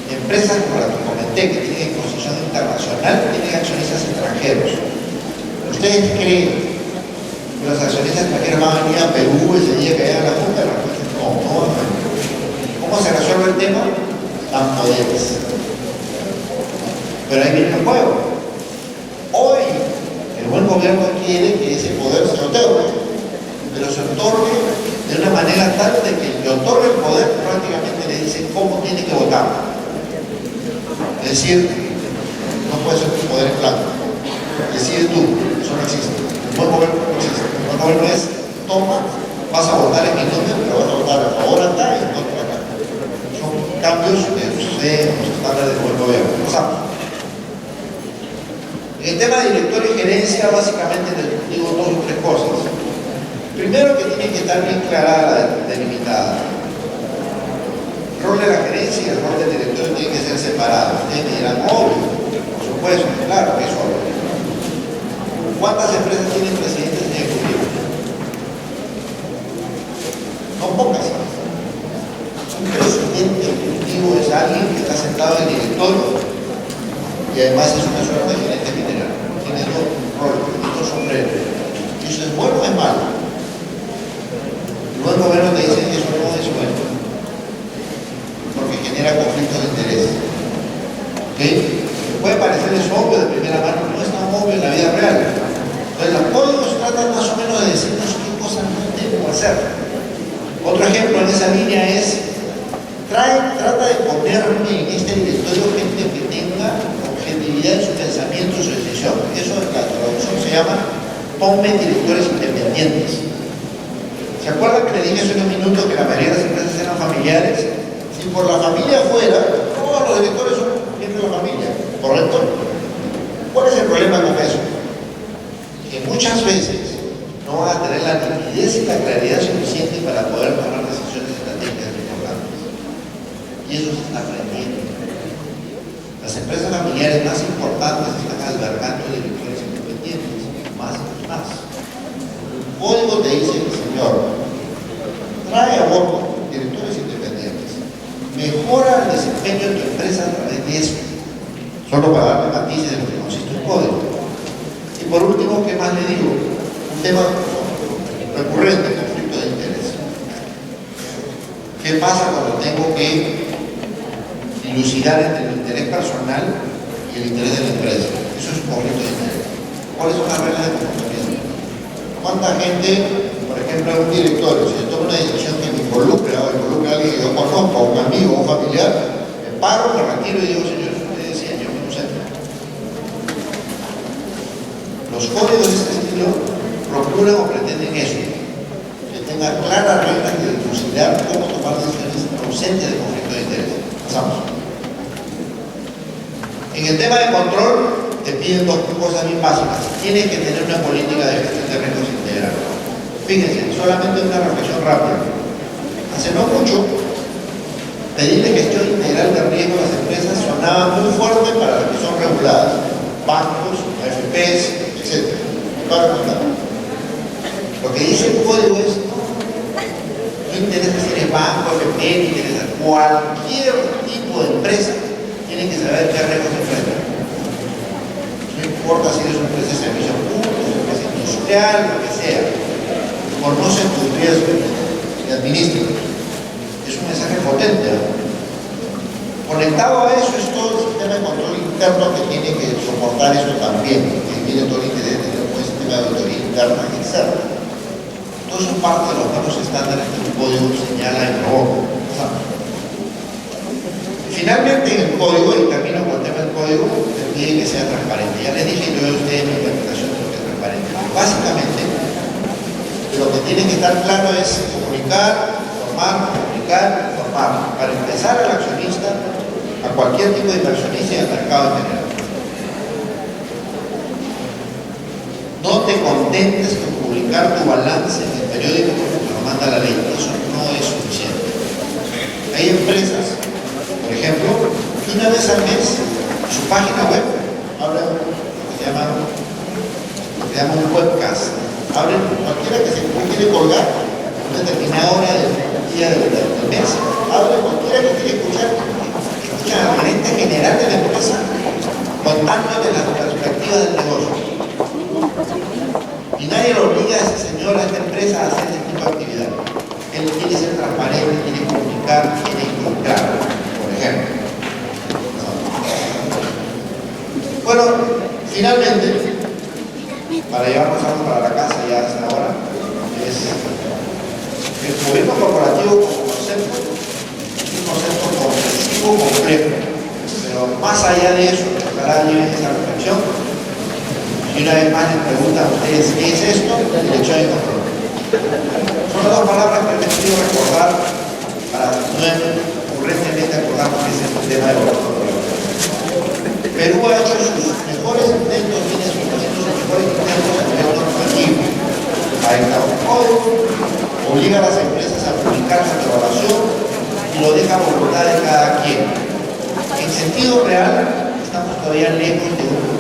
Empresas como la que comenté, que tienen exposición internacional, tienen accionistas extranjeros. ¿Ustedes creen que los accionistas extranjeros van a venir a Perú ese día que vayan a la junta? No, no van a venir. ¿Cómo se resuelve el tema? Dan poderes. Pero ahí viene el juego. Hoy el buen gobierno quiere que ese poder se otorgue, pero se otorgue de una manera tal de que el que otorga el poder prácticamente le dice cómo tiene que votar. Es decir, no puede ser tu poder en blanco. Decide tú, eso no existe. El buen gobierno no existe. El buen gobierno es, toma, vas a votar en mi nombre, pero vas a votar a favor acá y en contra acá. Son cambios que suceden en los estándares del buen gobierno. Pasamos. En el tema de director y gerencia, básicamente les digo dos o tres cosas. Primero, que tiene que estar bien clara, delimitada. El rol de la gerencia y el rol del director tienen que ser separados. Ustedes me dirán, obvio, por supuesto, claro que es obvio. ¿Cuántas empresas tienen presidentes ejecutivos? No pocas. Un presidente ejecutivo es alguien que está sentado en el directorio y además es una suerte de gerente general. Tiene dos roles, dos sombreros. Y eso es bueno o es malo. El buen gobierno te dice que eso no es bueno, porque genera conflictos de interés. ¿Ok? puede parecerles obvio de primera mano, no es tan obvio en la vida real. Entonces los códigos tratan más o menos de decirnos qué cosas no debemos hacer. Otro ejemplo en esa línea es, trata de ponerme en este directorio gente que tenga objetividad en sus pensamientos y sus decisiones. Eso en la traducción se llama ponme en directores independientes. ¿Se acuerdan que le dije hace unos minutos que la mayoría de las empresas eran familiares? Si por la familia fuera, todos los directores son miembros de la familia, ¿correcto? ¿Cuál es el problema con eso? Que muchas veces no van a tener la nitidez y la claridad suficiente para poder tomar decisiones estratégicas importantes. Y eso se está aprendiendo. Las empresas familiares más importantes están albergando directores independientes, más y más. El código te dice, señor, trae a bordo directores independientes, mejora el desempeño de tu empresa a través de eso, solo para darle matices de lo que consiste un código. Y por último, ¿qué más le digo? Un tema recurrente, conflicto de interés. ¿Qué pasa cuando tengo que dilucidar entre el interés personal y el interés de la empresa? Eso es un conflicto de interés. ¿Cuáles son las reglas de comportamiento? ¿Cuánta gente, por ejemplo, un directorio, si yo tomo una decisión que me involucra o involucra a alguien que yo conozco, un amigo o un familiar, me paro, me retiro y digo, señores, ustedes decían, yo me concentro? Los códigos de este estilo procuran o pretenden eso, que tenga claras reglas de dilucidar cómo tomar decisiones ausentes de conflicto de interés. Pasamos. En el tema de control, te piden dos cosas bien básicas. Tienes que tener una política de gestión de riesgos integral. Fíjense, solamente una reflexión rápida. Hace no mucho, pedirle gestión integral de riesgo a las empresas sonaba muy fuerte para las que son reguladas. Bancos, AFPs, etc. Lo que dice el código es, no interesa si eres banco, AFP, no interesa cualquier tipo de empresa, tiene que saber qué riesgos se enfrentan. No importa si eres una empresa de servicio público, una empresa industrial, lo que sea, conocen tus riesgos y administran. Es un mensaje potente, ¿no? Conectado a eso es todo el sistema de control interno que tiene que soportar eso también, que tiene todo el interés de tener un sistema de auditoría interna y externa. Todo eso es parte de los buenos estándares que el código señala en rojo. Finalmente, en el código, y termino con el tema del código, te pide que sea transparente. Ya les dije yo a ustedes mi interpretación de lo que es transparente. Básicamente, lo que tiene que estar claro es comunicar, informar. Para empezar, al accionista, a cualquier tipo de inversionista y al mercado en general. No te contentes con publicar tu balance en el periódico porque te lo manda la ley. Eso no es suficiente. Hay empresas, por ejemplo, que una vez al mes, su página web, abren lo que se llama un webcast. Abren cualquiera que se quiere colgar una determinada hora del día del mes. Abren cualquiera que quiere escuchar al gerente general de la empresa contándote las perspectivas del negocio. Y nadie lo obliga a ese señor, a esta empresa, a hacer ese tipo de actividad. Él quiere ser transparente, quiere comunicar, quiere involucrar, por ejemplo. Bueno, finalmente, para llevarnos algo para la casa ya hasta ahora, es el gobierno corporativo como concepto es un concepto complejo, pero más allá de eso, ojalá lleven esa reflexión. Y una vez más les preguntan a ustedes qué es esto, dirección y control. Son las dos palabras que les quiero recordar para no recurrentemente acordarnos que ese es el tema de control. Perú ha hecho sus mejores intentos, tiene sus mejores intentos a nivel normativo. Ha dictado un código, obliga a las empresas a publicar su evaluación y lo deja a voluntad de cada quien. En sentido real, estamos todavía lejos de un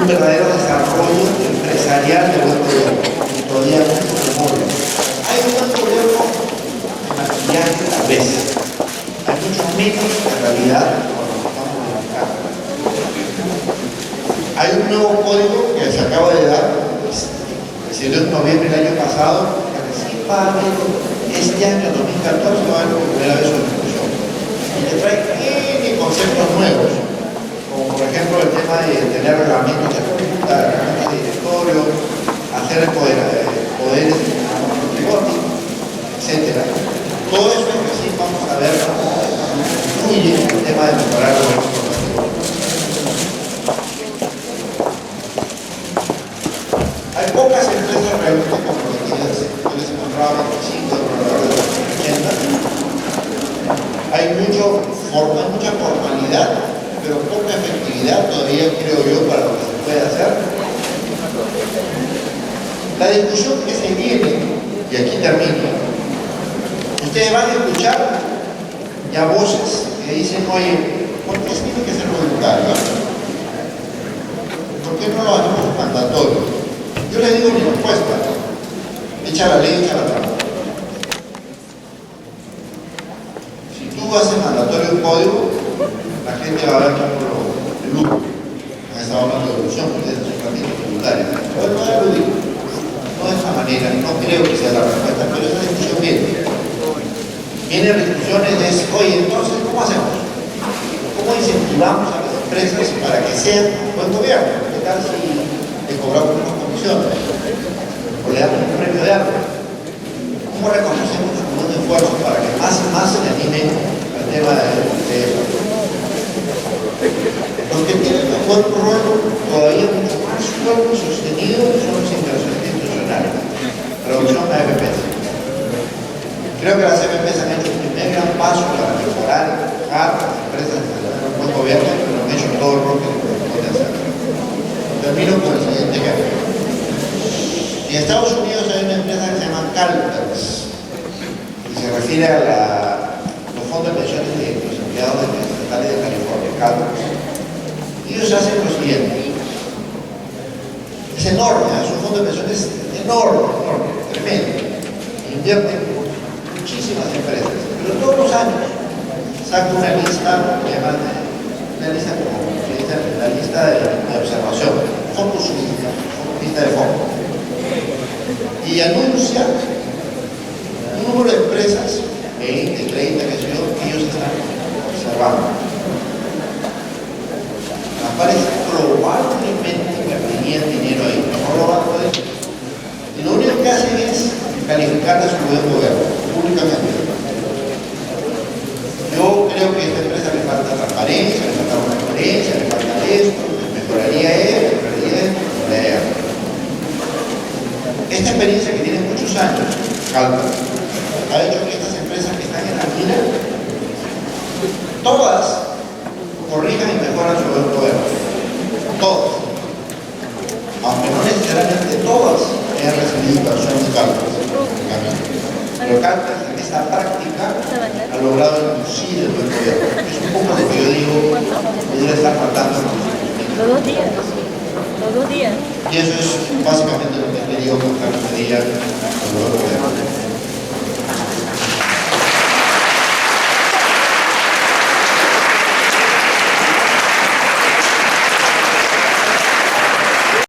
verdadero desarrollo empresarial de buen gobierno. Todavía mucho memoria. Hay un buen gobierno de maquillaje a veces. Hay mucho menos en realidad cuando nos estamos publicando. Hay un nuevo código que se acaba de dar, se dio en noviembre del año pasado, que recién va a haber este año 2014 va a haber por primera vez su discusión. Y y que trae N conceptos nuevos, como por ejemplo el tema de tener reglamentos de junta, reglamentos de directorio, hacer poderes tribóticos, etc. Todo eso es lo que sí vamos a ver cómo influye en el tema de mejorar los corporativos. Hay pocas empresas realmente comprometidas. Yo les encontraba 25 alrededor de los 80. Hay mucha formalidad, pero poca efectividad todavía, creo yo, para lo que se puede hacer. La discusión que se viene, y aquí termino, ustedes van a escuchar ya voces que dicen, oye, ¿por qué se tiene que ser voluntario? ¿Por qué no lo hacemos mandatorio? Yo les digo mi respuesta: echa la ley, echa la trampa. Si tú haces mandatorio un código, la gente va a ver como el lucro. Han estado hablando de evolución, porque es un ratito tributario. Pero no lo digo. No de esa manera, no creo que sea la respuesta, pero esa discusión viene. Vienen discusiones de, oye, entonces, ¿cómo hacemos? ¿Cómo incentivamos a las empresas para que sean buen gobierno? ¿Qué tal si le cobramos unas comisiones? ¿O le damos un premio de algo? ¿Cómo reconocemos su común esfuerzo para que más y más se le anime al tema de eso? Los que tienen un buen rol todavía mucho más fuerte y sostenido son los inversionistas institucionales. Traducción a FPs. Creo que las FPs han hecho un primer gran paso para mejorar y empujar a las empresas de tener un buen gobierno, pero han hecho todo el rol que corresponde hacer. Termino con el siguiente ejemplo. En Estados Unidos hay una empresa que se llama Calpers y se refiere a los fondos de pensiones de los empleados estatales de California, Calpers. Ellos hacen lo siguiente. Es enorme, es un fondo de pensiones enorme, tremendo. Invierten muchísimas empresas, pero todos los años saca una lista, que llaman la lista de observación, focus list, lista de foco, y anuncia un número de empresas, 20, 30, que ellos están observando, las cuales probablemente invertirían dinero ahí, no lo van a poder. Y lo único que hacen es calificar de su buen gobierno, públicamente. Yo creo que a esta empresa le falta transparencia, le falta una coherencia, le falta esto, mejoraría esto, mejoraría esto. Esta experiencia que tiene muchos años, Calpers, ha hecho que estas empresas que están en la mina, todas corrijan y mejoran su buen gobierno. Todas. Aunque no necesariamente todas hayan recibido inversión de Calpers. Pero Calpers en esta práctica ha logrado inducir el buen gobierno. Es un poco de que yo digo, pudiera estar faltando. Los 2 días. Los 2 días. Y eso es básicamente lo que quería contar este día con el buen gobierno.